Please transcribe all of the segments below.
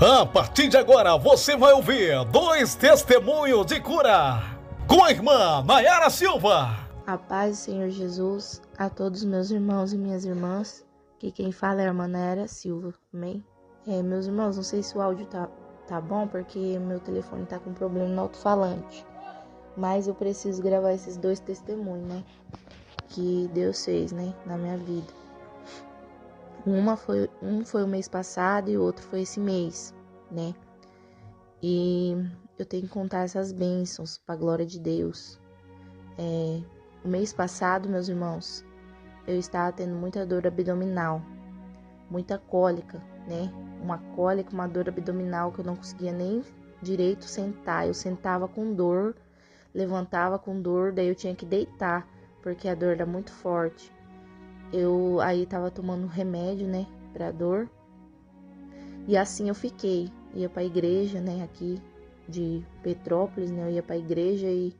A partir de agora, você vai ouvir 2 testemunhos de cura com a irmã Nayara Silva. A paz do Senhor Jesus a todos meus irmãos e minhas irmãs, que quem fala é a irmã Nayara Silva, amém? Meus irmãos, não sei se o áudio tá bom, porque meu telefone tá com problema no alto-falante, mas eu preciso gravar esses 2 testemunhos, né, que Deus fez, né, na minha vida. Um foi o mês passado e o outro foi esse mês, né? E eu tenho que contar essas bênçãos para a glória de Deus. O mês passado, meus irmãos, eu estava tendo muita dor abdominal, muita cólica, né? Uma cólica, uma dor abdominal que eu não conseguia nem direito sentar. Eu sentava com dor, levantava com dor, daí eu tinha que deitar, porque a dor era muito forte. Eu aí tava tomando remédio, né, pra dor. E assim eu fiquei. Ia pra igreja, né, aqui de Petrópolis, né, eu ia pra igreja e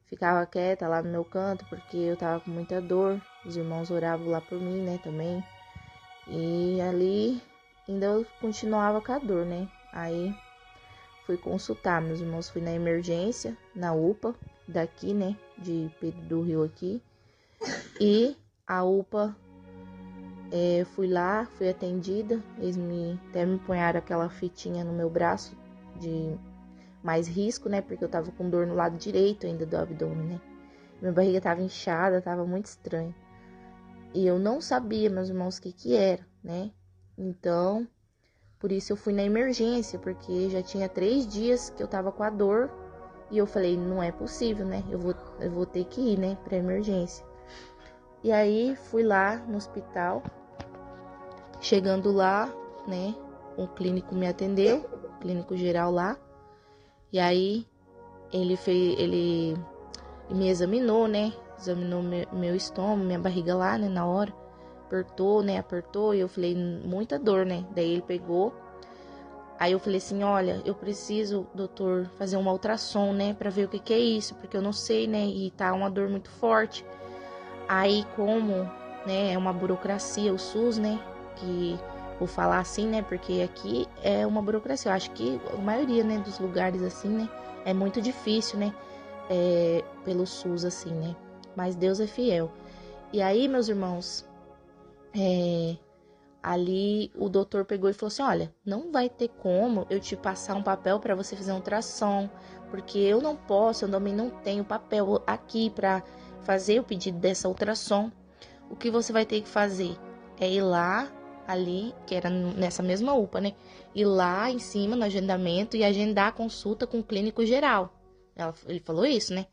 ficava quieta lá no meu canto, porque eu tava com muita dor. Os irmãos oravam lá por mim, né, também. E ali ainda eu continuava com a dor, né. Aí fui consultar, meus irmãos, fui na emergência, na UPA, daqui, né, de Pedro do Rio aqui. E a UPA, fui lá, fui atendida, eles até me punharam aquela fitinha no meu braço de mais risco, né, porque eu tava com dor no lado direito ainda do abdômen, né, minha barriga tava inchada, tava muito estranho, e eu não sabia, meus irmãos, o que era, né, então, por isso eu fui na emergência, porque já tinha 3 dias que eu tava com a dor, e eu falei, não é possível, né, eu vou ter que ir, né, pra emergência. E aí fui lá no hospital, chegando lá, né, um clínico me atendeu, clínico geral lá, e aí ele me examinou, né, examinou meu estômago, minha barriga lá, né, na hora, apertou, e eu falei, muita dor, né, daí ele pegou, aí eu falei assim, olha, eu preciso, doutor, fazer uma ultrassom, né, pra ver o que é isso, porque eu não sei, né, e tá uma dor muito forte. Aí, como, né, é uma burocracia, o SUS, né, que vou falar assim, né, porque aqui é uma burocracia. Eu acho que a maioria, né, dos lugares assim, né, é muito difícil, né, pelo SUS, assim, né, mas Deus é fiel. E aí, meus irmãos, ali o doutor pegou e falou assim, olha, não vai ter como eu te passar um papel para você fazer uma ultrassom, porque eu não posso, eu também não tenho papel aqui para fazer o pedido dessa ultrassom. O que você vai ter que fazer é ir lá, ali, que era nessa mesma UPA, né? Ir lá em cima no agendamento e agendar a consulta com o clínico geral. Ele falou isso, né?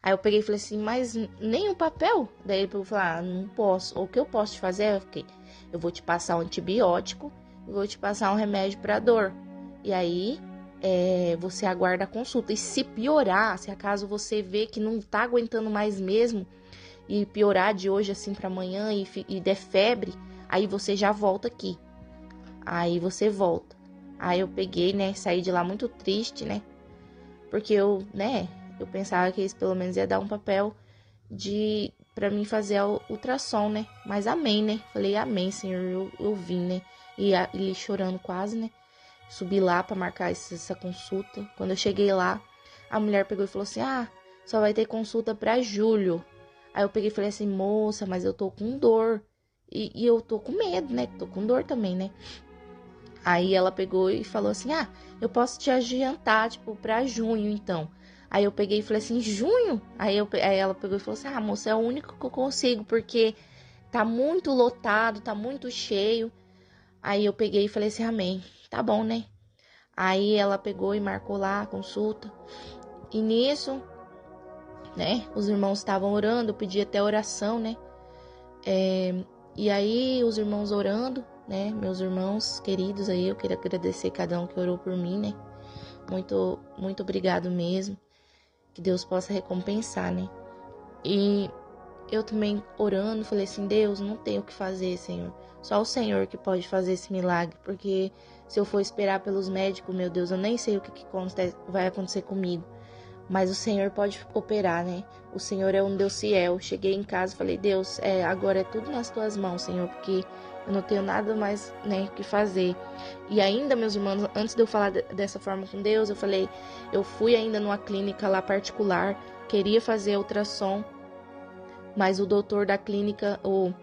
Aí eu peguei e falei assim, mas nem o papel? Daí ele falou, não posso. O que eu posso te fazer é que eu vou te passar um antibiótico e vou te passar um remédio para dor. E aí você aguarda a consulta. E se piorar, se acaso você vê que não tá aguentando mais mesmo, e piorar de hoje assim para amanhã e der febre, aí você já volta aqui. Aí você volta. Aí eu peguei, né, saí de lá muito triste, né? Porque eu pensava que eles pelo menos ia dar um papel pra mim fazer a ultrassom, né? Mas amém, né? Falei, amém, Senhor, eu vim, né? E ele chorando quase, né? Subi lá pra marcar essa consulta. Quando eu cheguei lá, a mulher pegou e falou assim, só vai ter consulta pra julho. Aí eu peguei e falei assim, moça, mas eu tô com dor. E eu tô com medo, né? Tô com dor também, né? Aí ela pegou e falou assim, eu posso te adiantar, tipo, pra junho, então. Aí eu peguei e falei assim, junho? Aí ela pegou e falou assim, moça, é o único que eu consigo, porque tá muito lotado, tá muito cheio. Aí eu peguei e falei assim, amém, tá bom, né? Aí ela pegou e marcou lá a consulta. E nisso, né, os irmãos estavam orando, eu pedi até oração, né? E aí os irmãos orando, né, meus irmãos queridos aí, eu queria agradecer cada um que orou por mim, né? Muito, muito obrigado mesmo. Que Deus possa recompensar, né? E eu também orando, falei assim, Deus, não tenho o que fazer, Senhor. Só o Senhor que pode fazer esse milagre, porque se eu for esperar pelos médicos, meu Deus, eu nem sei o que vai acontecer comigo. Mas o Senhor pode operar, né? O Senhor é um Deus fiel. Cheguei em casa e falei, Deus, agora é tudo nas tuas mãos, Senhor, porque Eu não tenho nada mais, né, que fazer. E ainda, meus irmãos, antes de eu falar dessa forma com Deus, eu fui ainda numa clínica lá particular, queria fazer ultrassom, mas o doutor da clínica, o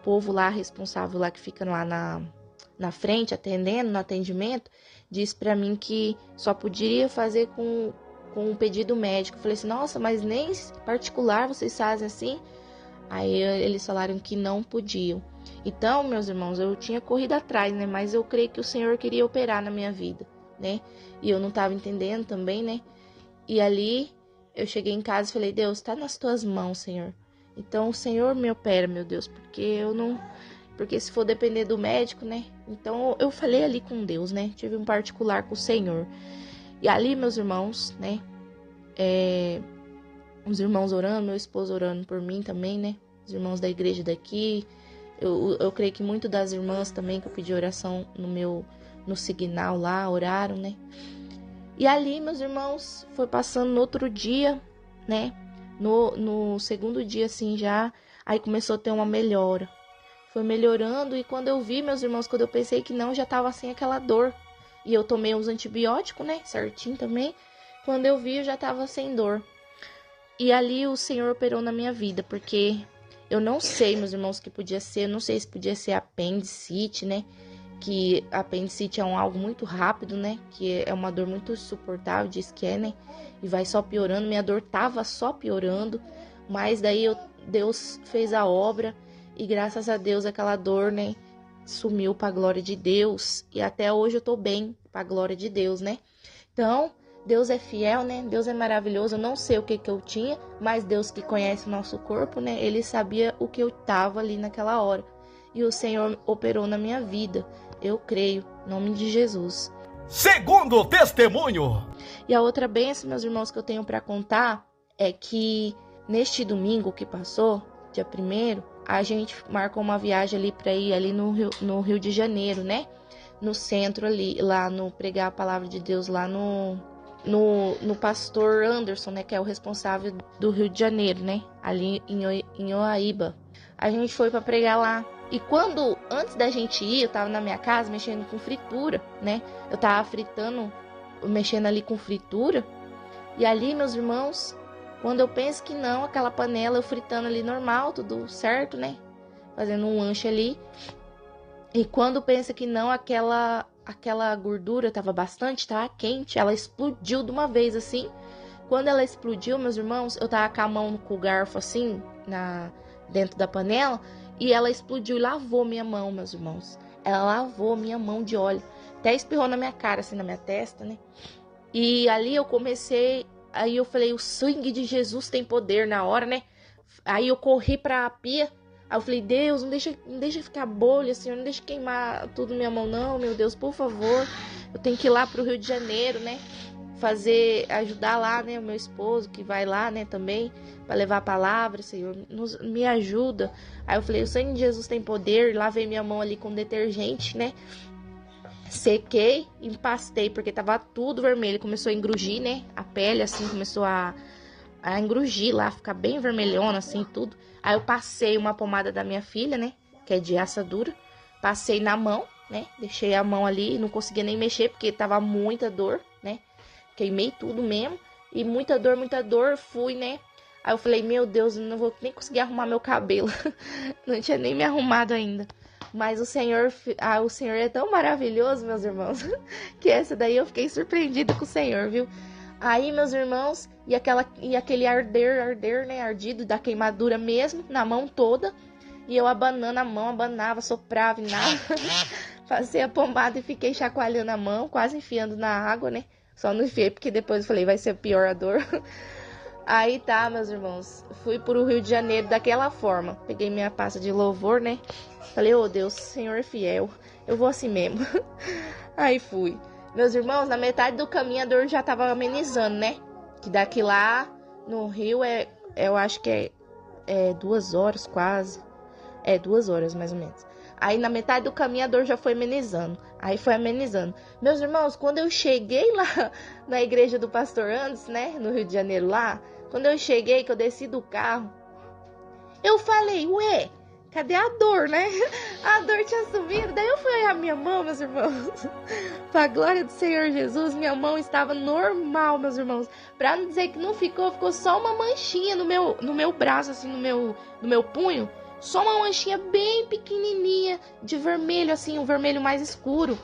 povo lá responsável lá que fica lá na frente, atendendo, no atendimento, disse pra mim que só poderia fazer com um pedido médico. Eu falei assim, nossa, mas nem particular vocês fazem assim? Aí eles falaram que não podiam. Então, meus irmãos, eu tinha corrido atrás, né? Mas eu creio que o Senhor queria operar na minha vida, né? E eu não estava entendendo também, né? E ali, eu cheguei em casa e falei, Deus, tá nas tuas mãos, Senhor. Então, o Senhor me opera, meu Deus, porque eu não... Porque se for depender do médico, né? Então, eu falei ali com Deus, né? Tive um particular com o Senhor. E ali, meus irmãos, né? Os irmãos orando, meu esposo orando por mim também, né? Os irmãos da igreja daqui. Eu creio que muito das irmãs também que eu pedi oração no Signal lá, oraram, né? E ali, meus irmãos, foi passando no outro dia, né? No segundo dia, assim, já, aí começou a ter uma melhora. Foi melhorando e quando eu vi, meus irmãos, quando eu pensei que não, já tava sem aquela dor. E eu tomei uns antibióticos, né? Certinho também. Quando eu vi, eu já tava sem dor. E ali o Senhor operou na minha vida, porque eu não sei, meus irmãos, o que podia ser. Eu não sei se podia ser apendicite, né? Que apendicite é algo muito rápido, né? Que é uma dor muito insuportável, diz que é, né? E vai só piorando. Minha dor tava só piorando, mas daí Deus fez a obra e graças a Deus aquela dor, né? Sumiu para a glória de Deus. E até hoje eu tô bem para a glória de Deus, né? Então, Deus é fiel, né? Deus é maravilhoso. Eu não sei o que eu tinha, mas Deus que conhece o nosso corpo, né? Ele sabia o que eu tava ali naquela hora. E o Senhor operou na minha vida. Eu creio, em nome de Jesus. Segundo testemunho. E a outra bênção, meus irmãos, que eu tenho para contar é que neste domingo que passou, dia 1º, a gente marcou uma viagem ali para ir ali no Rio de Janeiro, né? No centro ali, lá no pregar a palavra de Deus lá no pastor Anderson, né? Que é o responsável do Rio de Janeiro, né? Ali em Oaíba. A gente foi para pregar lá. E antes da gente ir, eu tava na minha casa mexendo com fritura, né? Eu tava mexendo ali com fritura. E ali, meus irmãos, quando eu penso que não, aquela panela eu fritando ali normal, tudo certo, né? Fazendo um lanche ali. E quando pensa que não, aquela gordura tava bastante, tava quente, ela explodiu de uma vez assim. Quando ela explodiu, meus irmãos, eu tava com a mão com o garfo assim, dentro da panela. E ela explodiu e lavou minha mão, meus irmãos. Ela lavou minha mão de óleo. Até espirrou na minha cara, assim, na minha testa, né? E ali aí eu falei, o sangue de Jesus tem poder na hora, né? Aí eu corri pra pia. Aí eu falei, Deus, não deixa ficar bolha, Senhor. Não deixa queimar tudo minha mão, não, meu Deus, por favor. Eu tenho que ir lá pro Rio de Janeiro, né? Ajudar lá, né, o meu esposo que vai lá, né, também, para levar a palavra, Senhor, me ajuda. Aí eu falei, o sangue de Jesus tem poder, lavei minha mão ali com detergente, né, sequei, empastei, porque tava tudo vermelho, começou a engrugir, né, a pele, assim, começou a engrugir lá, ficar bem vermelhona, assim, tudo. Aí eu passei uma pomada da minha filha, né, que é de assadura, passei na mão, né, deixei a mão ali, não conseguia nem mexer, porque tava muita dor, né, queimei tudo mesmo. E muita dor, fui, né? Aí eu falei, meu Deus, eu não vou nem conseguir arrumar meu cabelo. Não tinha nem me arrumado ainda. Mas o Senhor é tão maravilhoso, meus irmãos, que essa daí eu fiquei surpreendida com o Senhor, viu? Aí, meus irmãos, e aquele arder, né? Ardido da queimadura mesmo, na mão toda. E eu abanando a mão, abanava, soprava e nada. Passei a pomada e fiquei chacoalhando a mão, quase enfiando na água, né? Só não enfiei, porque depois eu falei, vai ser pior a dor. Aí tá, meus irmãos. Fui pro Rio de Janeiro daquela forma. Peguei minha pasta de louvor, né? Falei, ô Deus, Senhor é fiel. Eu vou assim mesmo. Aí fui. Meus irmãos, na metade do caminho a dor já tava amenizando, né? Que daqui lá no Rio eu acho que é 2 horas quase. 2 horas mais ou menos. Aí na metade do caminho a dor já foi amenizando. Aí foi amenizando. Meus irmãos, quando eu cheguei lá na igreja do pastor Anderson, né? No Rio de Janeiro lá. Quando eu cheguei, que eu desci do carro. Eu falei, ué, cadê a dor, né? A dor tinha sumido. Daí eu fui olhar minha mão, meus irmãos. Pra glória do Senhor Jesus, minha mão estava normal, meus irmãos. Pra não dizer que não ficou só uma manchinha no meu braço, assim, no meu punho. Só uma manchinha bem pequenininha de vermelho, assim, um vermelho mais escuro.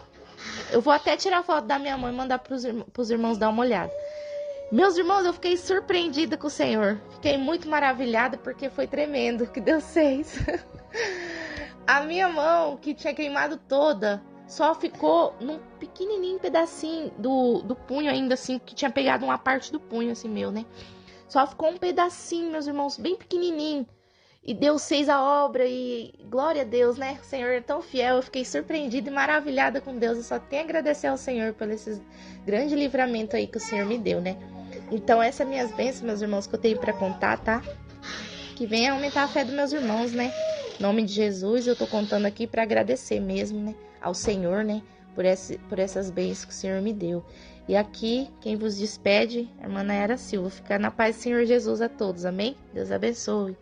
Eu vou até tirar foto da minha mãe e mandar pros irmãos dar uma olhada. Meus irmãos, eu fiquei surpreendida com o Senhor. Fiquei muito maravilhada porque foi tremendo o que Deus fez. A minha mão, que tinha queimado toda, só ficou num pequenininho pedacinho do punho ainda, assim, que tinha pegado uma parte do punho, assim, meu, né? Só ficou um pedacinho, meus irmãos, bem pequenininho. E Deus fez a obra e glória a Deus, né? O Senhor é tão fiel. Eu fiquei surpreendida e maravilhada com Deus. Eu só tenho a agradecer ao Senhor por esse grande livramento aí que o Senhor me deu, né? Então, essas minhas bênçãos, meus irmãos, que eu tenho pra contar, tá? Que venha aumentar a fé dos meus irmãos, né? Em nome de Jesus, eu tô contando aqui pra agradecer mesmo, né? Ao Senhor, né? Por essas bênçãos que o Senhor me deu. E aqui, quem vos despede, a irmã Nayara Silva. Fica na paz do Senhor Jesus a todos, amém? Deus abençoe.